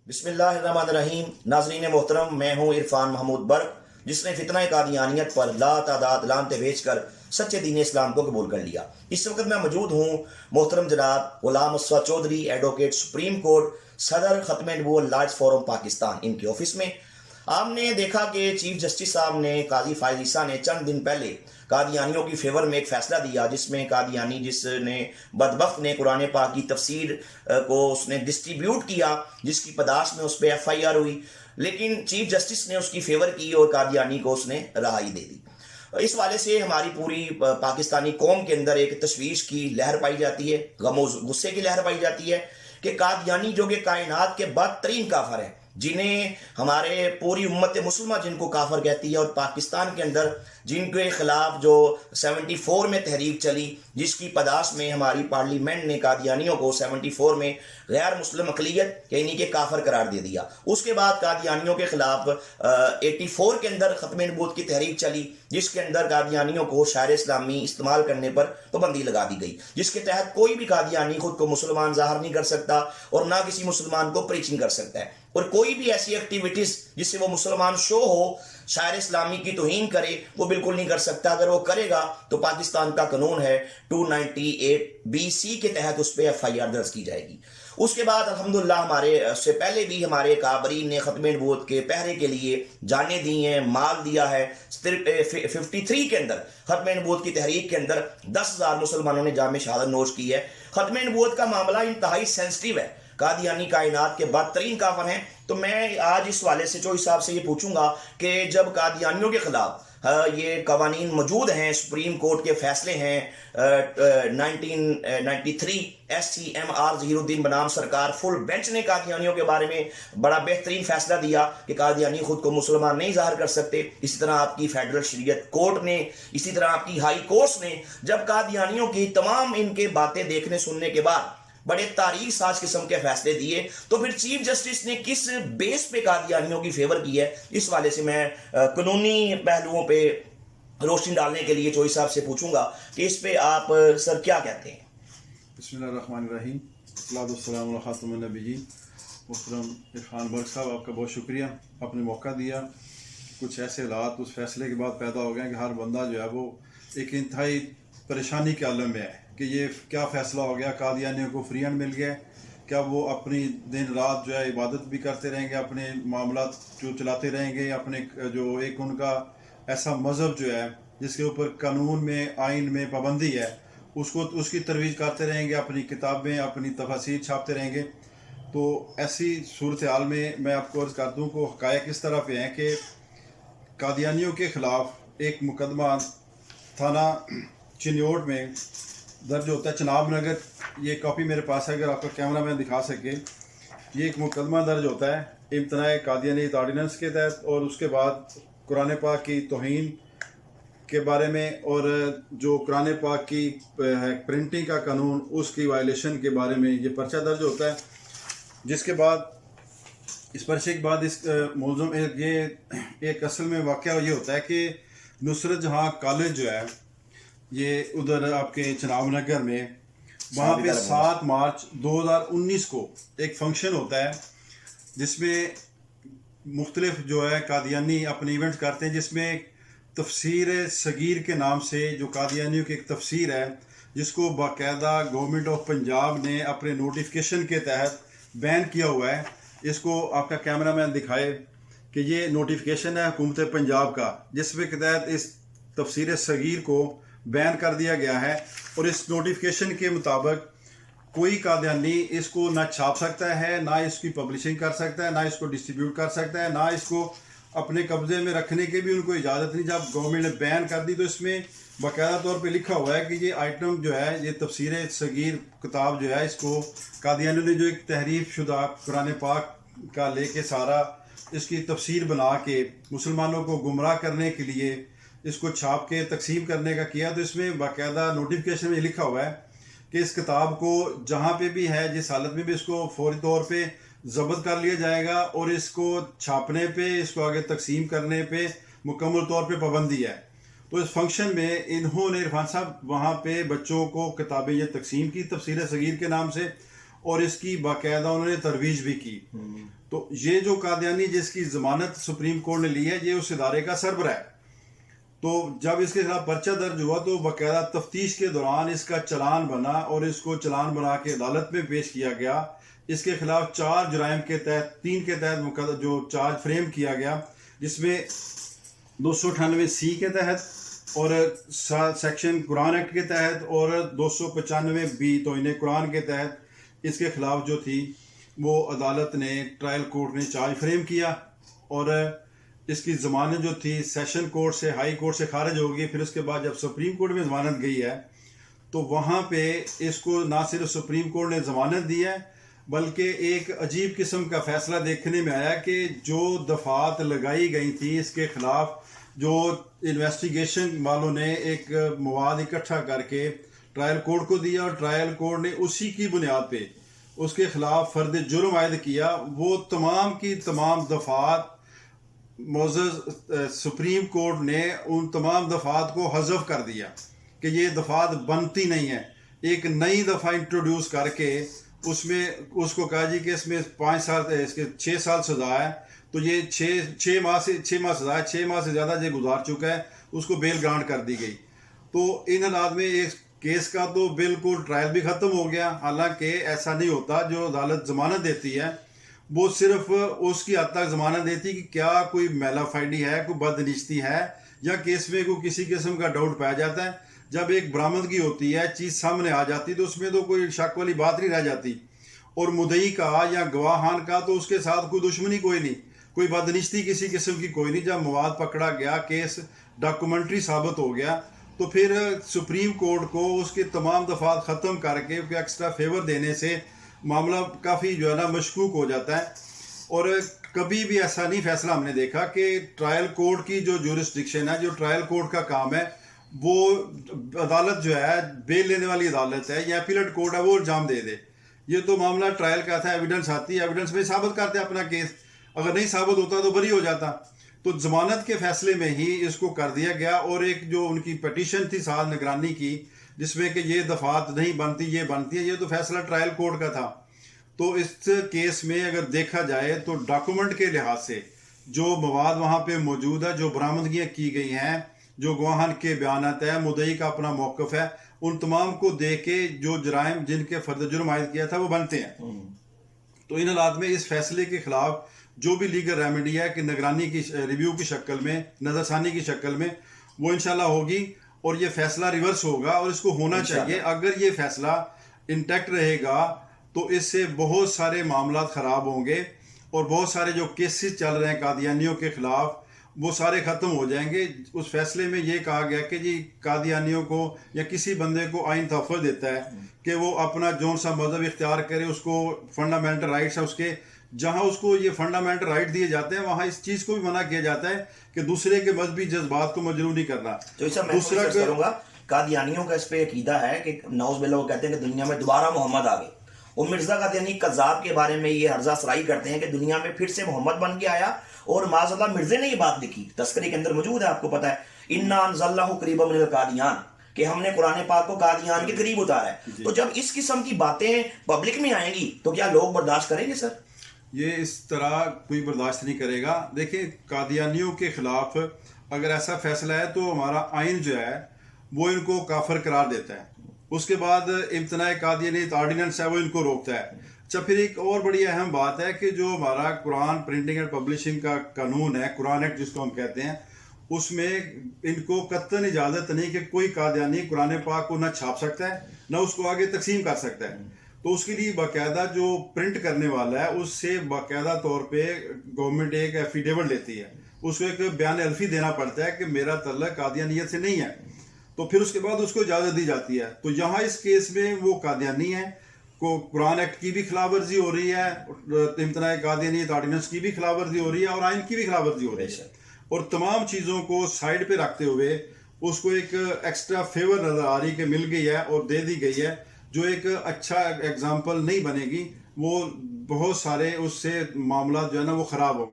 بسم اللہ الرحمن الرحیم. ناظرین محترم، میں ہوں عرفان محمود برق، جس نے فتنہ قادیانیت پر لا تعداد لانتیں بھیج کر سچے دین اسلام کو قبول کر لیا. اس وقت میں موجود ہوں محترم جناب غلام اسود چودھری، ایڈوکیٹ سپریم کورٹ، صدر ختم نبوت لارڈز فورم پاکستان، ان کے آفس میں. آپ نے دیکھا کہ چیف جسٹس صاحب نے، قاضی فائز عیسیٰ نے چند دن پہلے قادیانیوں کی فیور میں ایک فیصلہ دیا، جس میں قادیانی جس نے بدبخت نے قرآن پاک کی تفسیر کو اس نے ڈسٹریبیوٹ کیا، جس کی پداش میں اس پہ ایف آئی آر ہوئی، لیکن چیف جسٹس نے اس کی فیور کی اور قادیانی کو اس نے رہائی دے دی. اس والے سے ہماری پوری پاکستانی قوم کے اندر ایک تشویش کی لہر پائی جاتی ہے، غم و غصے کی لہر پائی جاتی ہے کہ قادیانی جو کہ کائنات کے بدترین کافر ہیں، جنہیں ہمارے پوری امت مسلمہ جن کو کافر کہتی ہے، اور پاکستان کے اندر جن کے خلاف جو 74 میں تحریک چلی، جس کی پداش میں ہماری پارلیمنٹ نے قادیانیوں کو 74 میں غیر مسلم اقلیت یعنی کہ کافر قرار دے دیا. اس کے بعد قادیانیوں کے خلاف 84 کے اندر ختم نبوت کی تحریک چلی، جس کے اندر قادیانیوں کو شعر اسلامی استعمال کرنے پر پابندی لگا دی گئی، جس کے تحت کوئی بھی قادیانی خود کو مسلمان ظاہر نہیں کر سکتا اور نہ کسی مسلمان کو پریچنگ کر سکتا ہے، اور کوئی بھی ایسی ایکٹیویٹیز جس سے وہ مسلمان شو ہو، شاعر اسلامی کی توہین کرے، وہ بالکل نہیں کر سکتا. اگر وہ کرے گا تو پاکستان کا قانون ہے 298BC کے تحت اس پہ ایف آئی آر درج کی جائے گی. اس کے بعد الحمدللہ ہمارے سے پہلے بھی ہمارے کابرین نے ختم نبوت کے پہرے کے لیے جانیں دی ہیں، مال دیا ہے. 53 کے اندر ختم نبوت کی تحریک کے اندر 10,000 مسلمانوں نے جام شہادت نوش کی ہے. ختم نبوت کا معاملہ انتہائی سینسٹیو ہے، قادیانی کائنات کے بدترین کافر ہیں. تو میں آج اس والے سے چوئی صاحب سے یہ پوچھوں گا کہ جب قادیانیوں کے خلاف یہ قوانین موجود ہیں، سپریم کورٹ کے فیصلے ہیں، 1993 SCMR ظہیر الدین بنام سرکار فل بینچ نے قادیانیوں کے بارے میں بڑا بہترین فیصلہ دیا کہ قادیانی خود کو مسلمان نہیں ظاہر کر سکتے. اسی طرح آپ کی فیڈرل شریعت کورٹ نے، اسی طرح آپ کی ہائی کورٹس نے، جب قادیانیوں کی تمام ان کے باتیں دیکھنے سننے کے بعد بڑے تاریخ ساز قسم کے فیصلے دیے، تو پھر چیف جسٹس نے کس بیس پہ قادیانیوں کی فیور کی ہے؟ اس والے سے میں قانونی پہلوؤں پہ روشنی ڈالنے کے لیے چوئی صاحب سے پوچھوں گا کہ اس پہ آپ سر کیا کہتے ہیں؟ بسم اللہ الرحمن الرحیم. الصلاۃ والسلام علی خاتم النبیین. محترم عرفان برق صاحب، آپ کا بہت شکریہ، آپ نے موقع دیا. کچھ ایسے حالات اس فیصلے کے بعد پیدا ہو گئے کہ ہر بندہ جو ہے وہ ایک انتہائی پریشانی کے عالم میں ہے کہ یہ کیا فیصلہ ہو گیا. قادیانیوں کو فری ہینڈ مل گیا، کیا وہ اپنی دن رات جو ہے عبادت بھی کرتے رہیں گے، اپنے معاملات جو چلاتے رہیں گے، اپنے جو ایک ان کا ایسا مذہب جو ہے جس کے اوپر قانون میں، آئین میں پابندی ہے، اس کی ترویج کرتے رہیں گے، اپنی کتابیں، اپنی تفاسیر چھاپتے رہیں گے. تو ایسی صورتحال میں آپ کو عرض کر دوں کہ حقائق اس طرح پہ ہیں کہ قادیانیوں کے خلاف ایک مقدمہ تھانہ چنیوٹ میں درج ہوتا ہے، چناب نگر. یہ کاپی میرے پاس ہے، اگر آپ کا کیمرہ مین دکھا سکے. یہ ایک مقدمہ درج ہوتا ہے امتناع قادیانیت آرڈیننس کے تحت، اور اس کے بعد قرآن پاک کی توہین کے بارے میں، اور جو قرآن پاک کی پرنٹنگ کا قانون اس کی وائلیشن کے بارے میں یہ پرچہ درج ہوتا ہے. جس کے بعد اس پرچے کے بعد اس ملزم یہ ایک اصل میں واقعہ یہ ہوتا ہے کہ نصرت جہاں کالج جو ہے یہ ادھر آپ کے چناب نگر میں، وہاں پہ 7 مارچ 2019 کو ایک فنکشن ہوتا ہے جس میں مختلف جو ہے قادیانی اپنے ایونٹ کرتے ہیں، جس میں تفسیر صغیر کے نام سے جو قادیانیوں کی ایک تفسیر ہے، جس کو باقاعدہ گورنمنٹ آف پنجاب نے اپنے نوٹیفکیشن کے تحت بین کیا ہوا ہے. اس کو آپ کا کیمرہ مین دکھائے کہ یہ نوٹیفکیشن ہے حکومت پنجاب کا، جس کے تحت اس تفسیر صغیر کو بین کر دیا گیا ہے. اور اس نوٹیفکیشن کے مطابق کوئی قادیانی اس کو نہ چھاپ سکتا ہے، نہ اس کی پبلشنگ کر سکتا ہے، نہ اس کو ڈسٹریبیوٹ کر سکتا ہے، نہ اس کو اپنے قبضے میں رکھنے کی بھی ان کو اجازت نہیں. جب گورنمنٹ نے بین کر دی تو اس میں باقاعدہ طور پہ لکھا ہوا ہے کہ یہ آئٹم جو ہے، یہ تفسیر صغیر کتاب جو ہے، اس کو قادیانیوں نے جو ایک تحریف شدہ قرآن پاک کا لے کے سارا اس کی تفسیر بنا کے مسلمانوں کو گمراہ کرنے کے لیے اس کو چھاپ کے تقسیم کرنے کا کیا. تو اس میں باقاعدہ نوٹیفکیشن میں لکھا ہوا ہے کہ اس کتاب کو جہاں پہ بھی ہے، جس حالت میں بھی، اس کو فوری طور پہ ضبط کر لیا جائے گا، اور اس کو چھاپنے پہ، اس کو آگے تقسیم کرنے پہ مکمل طور پہ پابندی ہے. تو اس فنکشن میں انہوں نے، عرفان صاحب، وہاں پہ بچوں کو کتابیں یہ تقسیم کی تفسیر صغیر کے نام سے، اور اس کی باقاعدہ انہوں نے ترویج بھی کی. تو یہ جو قادیانی جس کی ضمانت سپریم کورٹ نے لی ہے یہ اس ادارے کا سربراہ ہے. تو جب اس کے خلاف پرچہ درج ہوا تو باقاعدہ تفتیش کے دوران اس کا چلان بنا اور اس کو چلان بنا کے عدالت میں پیش کیا گیا. اس کے خلاف 4 جرائم کے تحت 3 کے تحت جو چارج فریم کیا گیا، جس میں 298C کے تحت اور سیکشن قرآن ایکٹ کے تحت اور 295B توہین قرآن کے تحت اس کے خلاف جو تھی وہ عدالت نے ٹرائل کورٹ نے چارج فریم کیا. اور اس کی ضمانت جو تھی سیشن کورٹ سے ہائی کورٹ سے خارج ہو گئی. پھر اس کے بعد جب سپریم کورٹ میں ضمانت گئی ہے تو وہاں پہ اس کو نہ صرف سپریم کورٹ نے ضمانت دی ہے بلکہ ایک عجیب قسم کا فیصلہ دیکھنے میں آیا کہ جو دفعات لگائی گئی تھی اس کے خلاف جو انویسٹیگیشن والوں نے ایک مواد اکٹھا کر کے ٹرائل کورٹ کو دیا اور ٹرائل کورٹ نے اسی کی بنیاد پہ اس کے خلاف فرد جرم عائد کیا. وہ تمام کی تمام دفعات معزز سپریم کورٹ نے ان تمام دفعات کو حذف کر دیا کہ یہ دفعات بنتی نہیں ہیں. ایک نئی دفعہ انٹروڈیوس کر کے اس میں اس کو کہا جی کہ اس میں 5 سال اس کے 6 سال سزا ہے تو یہ 6 ماہ سزا ہے، 6 ماہ سے زیادہ یہ گزار چکا ہے، اس کو بیل گرانٹ کر دی گئی. تو ان حالات میں اس کیس کا تو بالکل ٹرائل بھی ختم ہو گیا. حالانکہ ایسا نہیں ہوتا. جو عدالت ضمانت دیتی ہے وہ صرف اس کی حد تک ضمانت دیتی کہ کیا کوئی میلا فائڈی ہے، کوئی بدنشتی ہے یا کیس میں کوئی کسی قسم کا ڈاؤٹ پایا جاتا ہے. جب ایک برآمدگی ہوتی ہے، چیز سامنے آ جاتی تو اس میں تو کوئی شک والی بات نہیں رہ جاتی. اور مدعی کا یا گواہان کا تو اس کے ساتھ کوئی دشمنی کوئی نہیں، کوئی بدنشتی کسی قسم کی کوئی نہیں. جب مواد پکڑا گیا، کیس ڈاکومنٹری ثابت ہو گیا تو پھر سپریم کورٹ کو اس کے تمام دفعات ختم کر کے ایکسٹرا فیور دینے سے معاملہ کافی جو ہے نا مشکوک ہو جاتا ہے. اور کبھی بھی ایسا نہیں فیصلہ ہم نے دیکھا کہ ٹرائل کورٹ کی جو جورسڈکشن ہے، جو ٹرائل کورٹ کا کام ہے، وہ عدالت جو ہے بیل لینے والی عدالت ہے یا اپیلٹ کورٹ ہے وہ انجام دے دے. یہ تو معاملہ ٹرائل کا تھا. ایویڈنس آتی ہے، ایویڈنس میں ثابت کرتے اپنا کیس. اگر نہیں ثابت ہوتا تو بری ہو جاتا. تو ضمانت کے فیصلے میں ہی اس کو کر دیا گیا. اور ایک جو ان کی پٹیشن تھی سعاد نگرانی کی جس میں کہ یہ دفعات نہیں بنتی یہ بنتی ہے، یہ تو فیصلہ ٹرائل کورٹ کا تھا. تو اس کیس میں اگر دیکھا جائے تو ڈاکومنٹ کے لحاظ سے جو مواد وہاں پہ موجود ہے، جو برآمدگیاں کی گئی ہیں، جو گواہان کے بیانات ہیں، مدعی کا اپنا موقف ہے، ان تمام کو دیکھ کے جو جرائم جن کے فرد جرم عائد کیا تھا وہ بنتے ہیں. تو ان حالات میں اس فیصلے کے خلاف جو بھی لیگل ریمیڈی ہے کہ نگرانی کی ریویو کی شکل میں، نظر ثانی کی شکل میں، وہ انشاءاللہ ہوگی اور یہ فیصلہ ریورس ہوگا. اور اس کو ہونا چاہیے. اگر یہ فیصلہ انٹیکٹ رہے گا تو اس سے بہت سارے معاملات خراب ہوں گے اور بہت سارے جو کیسز چل رہے ہیں قادیانیوں کے خلاف وہ سارے ختم ہو جائیں گے. اس فیصلے میں یہ کہا گیا کہ جی قادیانیوں کو یا کسی بندے کو آئین تحفظ دیتا ہے کہ وہ اپنا جون سا مذہب اختیار کرے. اس کو فنڈامنٹل رائٹس ہے اس کے، جہاں اس کو یہ فنڈامنٹل رائٹ دیے جاتے ہیں وہاں اس چیز کو بھی منع کیا جاتا ہے کہ دوسرے کے مذہبی جذبات کو مجروح نہیں کرنا. دوسرا کروں گا قادیانیوں کا اس پہ عقیدہ ہے کہ نعوذ باللہ وہ کہتے ہیں کہ دنیا میں دوبارہ محمد آ گئے. وہ مرزا قادیانی کذاب کے بارے میں یہ ہرزہ سرائی کرتے ہیں کہ دنیا میں پھر سے محمد بن کے آیا. اور معاذ اللہ مرزے نے یہ بات لکھی، تذکرے کے اندر موجود ہے، آپ کو پتا ہے انا انزلناہ قریبا من القادیان، کہ ہم نے قرآن پاک کو قادیان کے قریب اتارا ہے. تو جب اس قسم کی باتیں پبلک میں آئیں گی تو کیا لوگ برداشت کریں گے؟ سر یہ اس طرح کوئی برداشت نہیں کرے گا. دیکھیں قادیانیوں کے خلاف اگر ایسا فیصلہ ہے تو ہمارا آئین جو ہے وہ ان کو کافر قرار دیتا ہے. اس کے بعد امتناع قادیانیت آرڈیننس ہے وہ ان کو روکتا ہے. اچھا، پھر ایک اور بڑی اہم بات ہے کہ جو ہمارا قرآن پرنٹنگ اینڈ پبلشنگ کا قانون ہے، قرآن ایکٹ جس کو ہم کہتے ہیں، اس میں ان کو قطعاً اجازت نہیں کہ کوئی قادیانی قرآن پاک کو نہ چھاپ سکتا ہے نہ اس کو آگے تقسیم کر سکتا ہے. تو اس کے لیے باقاعدہ جو پرنٹ کرنے والا ہے اس سے باقاعدہ طور پہ گورنمنٹ ایک ایفیڈیوٹ لیتی ہے، اس کو ایک بیان الفی دینا پڑتا ہے کہ میرا تعلق قادیانیت سے نہیں ہے. تو پھر اس کے بعد اس کو اجازت دی جاتی ہے. تو یہاں اس کیس میں وہ قادیانی ہے، کو قرآن ایکٹ کی بھی خلاف ورزی ہو رہی ہے، امتناع قادیانیت آرڈیننس کی بھی خلاف ورزی ہو رہی ہے اور آئین کی بھی خلاف ورزی ہو رہی ہے. اور تمام چیزوں کو سائڈ پہ رکھتے ہوئے اس کو ایک ایکسٹرا فیور نظر آ رہی کہ مل گئی ہے اور دے دی گئی ہے، جو ایک اچھا ایگزامپل نہیں بنے گی. وہ بہت سارے اس سے معاملات جو ہے نا وہ خراب ہو